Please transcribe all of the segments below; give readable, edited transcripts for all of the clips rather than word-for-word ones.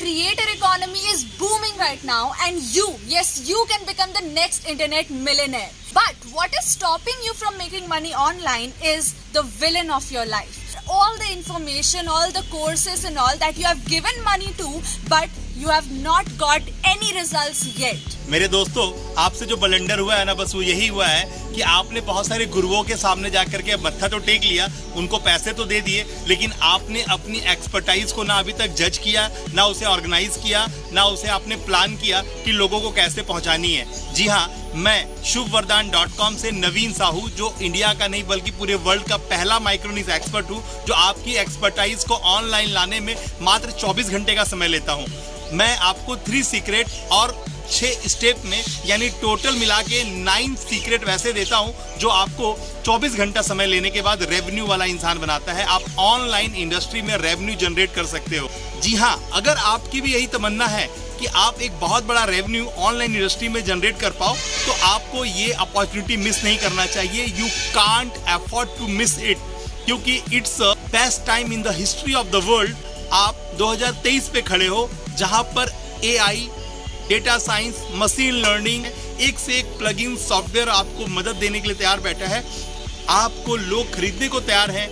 creator economy is booming right now, and you can become the next internet millionaire. But what is stopping you from making money online is the villain of your life. All the information, all the courses and all that you have given money to, but you have not got any results yet. मेरे दोस्तों, आपसे जो blunder हुआ है ना, बस वो यही हुआ है कि आपने बहुत सारे गुरुओं के सामने जाकर के मत्था तो टेक लिया, उनको पैसे तो दे दिए, लेकिन आपने अपनी एक्सपर्टाइज को ना अभी तक जज किया, ना उसे ऑर्गेनाइज किया, ना उसे आपने प्लान किया कि लोगों को कैसे पहुंचानी है। जी हाँ, मैं shubhvardhan.com से नवीन साहू, जो इंडिया का नहीं बल्कि पूरे वर्ल्ड का पहला माइक्रोनिश एक्सपर्ट हूँ, जो आपकी एक्सपर्टाइज को ऑनलाइन लाने में मात्र 24 घंटे का समय लेता हूँ। मैं आपको 3 सीक्रेट और 6 स्टेप में, यानी टोटल मिला के 9 सीक्रेट वैसे देता हूं जो आपको 24 घंटा समय लेने के बाद रेवेन्यू वाला इंसान बनाता है। आप ऑनलाइन इंडस्ट्री में रेवेन्यू जनरेट कर सकते हो। जी हाँ, अगर आपकी भी यही तमन्ना है कि आप एक बहुत बड़ा रेवेन्यू ऑनलाइन इंडस्ट्री में जनरेट कर पाओ, तो आपको ये अपॉर्चुनिटी मिस नहीं करना चाहिए। You can't afford to miss it, क्योंकि it's best time in the history of the world. आप 2023 पे खड़े हो, जहां पर AI, data science, machine learning, एक से एक प्लगइन सॉफ्टवेयर आपको मदद देने के लिए तैयार बैठा है। आपको लोग खरीदने को तैयार हैं,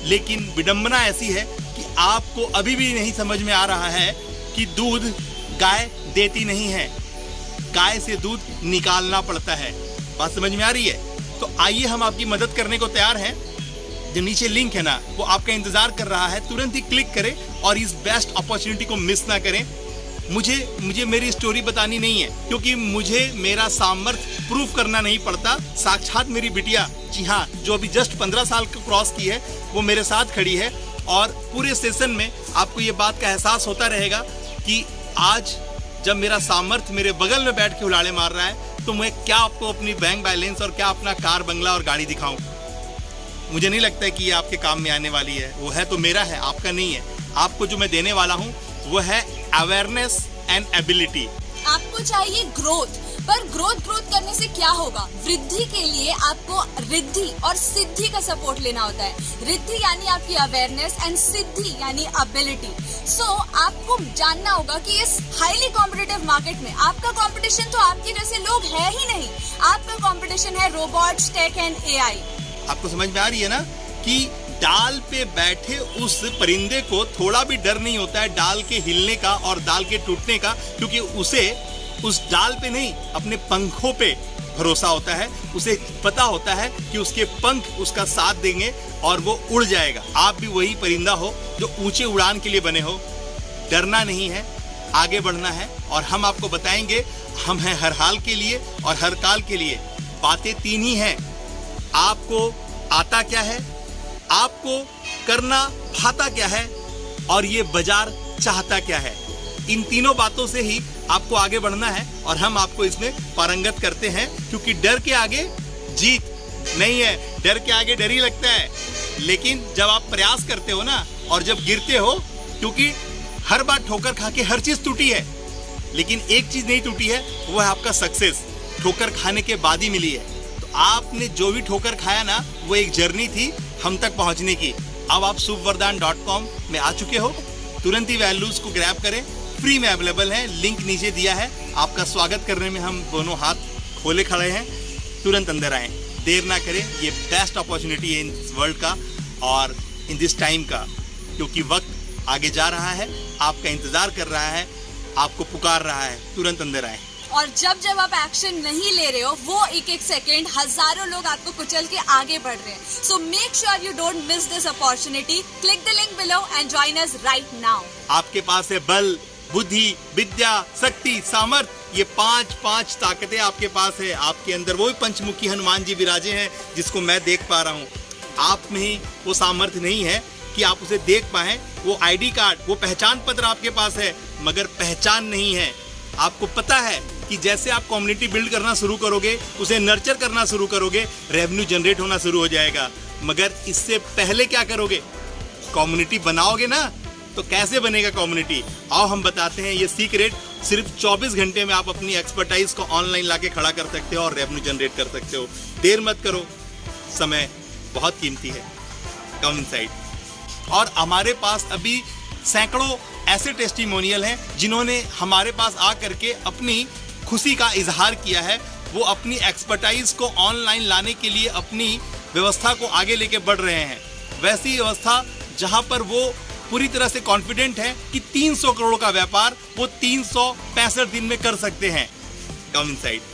लेकिन विडंबना ऐसी है कि आपको अभी भी नहीं समझ में आ रहा है कि दूध गाय देती नहीं है, गाय से दूध निकालना पड़ता है। बात समझ में आ रही है? तो आइए, हम आपकी मदद करने को तैयार हैं। जो नीचे लिंक है ना, वो आपका इंतजार कर रहा है। तुरंत ही क्लिक करें और इस बेस्ट अपॉर्चुनिटी को मिस ना करें। मुझे मेरी स्टोरी बतानी नहीं है, क्योंकि मुझे मेरा सामर्थ्य प्रूफ करना नहीं पड़ता। साक्षात मेरी बिटिया, जी हाँ, जो अभी जस्ट 15 साल को क्रॉस की है, वो मेरे साथ खड़ी है। और पूरे सेशन में आपको ये बात का एहसास होता रहेगा कि आज जब मेरा सामर्थ्य मेरे बगल में बैठ के उलाड़े मार रहा है, तो मैं क्या आपको अपनी बैंक बैलेंस और क्या अपना कार, बंगला और गाड़ी दिखाऊं। मुझे नहीं लगता है कि ये आपके काम में आने वाली है। वो है तो मेरा है, आपका नहीं है। आपको जो मैं देने वाला हूँ वो है अवेयरनेस एंड एबिलिटी। आपको चाहिए ग्रोथ, पर ग्रोथ करने से क्या होगा? वृद्धि के लिए आपको रिद्धि और सिद्धि का सपोर्ट लेना होता है। रिद्धि यानी आपकी अवेयरनेस एंड सिद्धि यानी एबिलिटी। सो आपको जानना होगा कि इस हाईली कॉम्पिटिटिव मार्केट में आपका कंपटीशन तो आपके जैसे लोग है ही नहीं। आपका कंपटीशन है रोबोट्स, टेक एंड AI। आपको समझ में आ रही है ना कि डाल पे बैठे उस परिंदे को थोड़ा भी डर नहीं होता है डाल के हिलने का और डाल के टूटने का, क्योंकि उसे उस डाल पे नहीं, अपने पंखों पे भरोसा होता है। उसे पता होता है कि उसके पंख उसका साथ देंगे और वो उड़ जाएगा। आप भी वही परिंदा हो जो ऊंचे उड़ान के लिए बने हो। डरना नहीं है, आगे बढ़ना है। और हम आपको बताएंगे, हम हैं हर हाल के लिए और हर काल के लिए। बातें 3 ही हैं। आपको आता क्या है, आपको करना भाता क्या है, और ये बाजार चाहता क्या है। इन तीनों बातों से ही आपको आगे बढ़ना है, और हम आपको इसमें पारंगत करते हैं। क्योंकि डर के आगे जीत नहीं है, डर के आगे डर ही लगता है। लेकिन जब आप प्रयास करते हो ना, और जब गिरते हो, क्योंकि हर बार ठोकर खा के हर चीज टूटी है, लेकिन एक चीज नहीं टूटी है, वो है आपका सक्सेस। ठोकर खाने के बाद ही मिली है। तो आपने जो भी ठोकर खाया ना, वो एक जर्नी थी हम तक पहुंचने की। अब आप shubhvardhan.com में आ चुके हो। तुरंत ही वैल्यूज को ग्रैब करें, फ्री में अवेलेबल है। लिंक नीचे दिया है। आपका स्वागत करने में हम दोनों हाथ खोले खड़े हैं। तुरंत अंदर आएं, देर ना करें। ये बेस्ट अपॉर्चुनिटी है इन वर्ल्ड का और इन दिस टाइम का, क्योंकि वक्त आगे जा रहा है, आपका इंतजार कर रहा है, आपको पुकार रहा है। तुरंत अंदर आएं। और जब आप एक्शन नहीं ले रहे हो, वो एक सेकंड हजारों लोग आपको कुचल के आगे बढ़ रहे हैं। So make sure you don't miss this opportunity. Click the link below and join us right now. आपके पास है बल, बुद्धि, विद्या, शक्ति, सामर्थ्य। ये 5 ताकतें आपके पास है। आपके अंदर वो पंचमुखी हनुमान जी विराजे हैं, जिसको मैं देख पा रहा हूँ। आप में ही वो सामर्थ्य नहीं है कि आप उसे देख पाए। वो ID कार्ड, वो पहचान पत्र आपके पास है, मगर पहचान नहीं है। आपको पता है कि जैसे आप कम्युनिटी बिल्ड करना शुरू करोगे, उसे नर्चर करना शुरू करोगे, रेवेन्यू जनरेट होना शुरू हो जाएगा। मगर इससे पहले क्या करोगे? कम्युनिटी बनाओगे ना, तो कैसे बनेगा कम्युनिटी? आओ हम बताते हैं ये सीक्रेट। सिर्फ 24 घंटे में आप अपनी एक्सपर्टाइज को ऑनलाइन लाके खड़ा कर सकते हो और रेवेन्यू जनरेट कर सकते हो। देर मत करो, समय बहुत कीमती है। Come inside. और हमारे पास अभी सैकड़ों ऐसे टेस्टिमोनियल हैं जिन्होंने हमारे पास आकर के अपनी खुशी का इजहार किया है। वो अपनी एक्सपर्टाइज को ऑनलाइन लाने के लिए अपनी व्यवस्था को आगे लेके बढ़ रहे हैं। वैसी व्यवस्था जहां पर वो पूरी तरह से कॉन्फिडेंट है कि 300 करोड़ का व्यापार वो 365 दिन में कर सकते हैं। Come inside.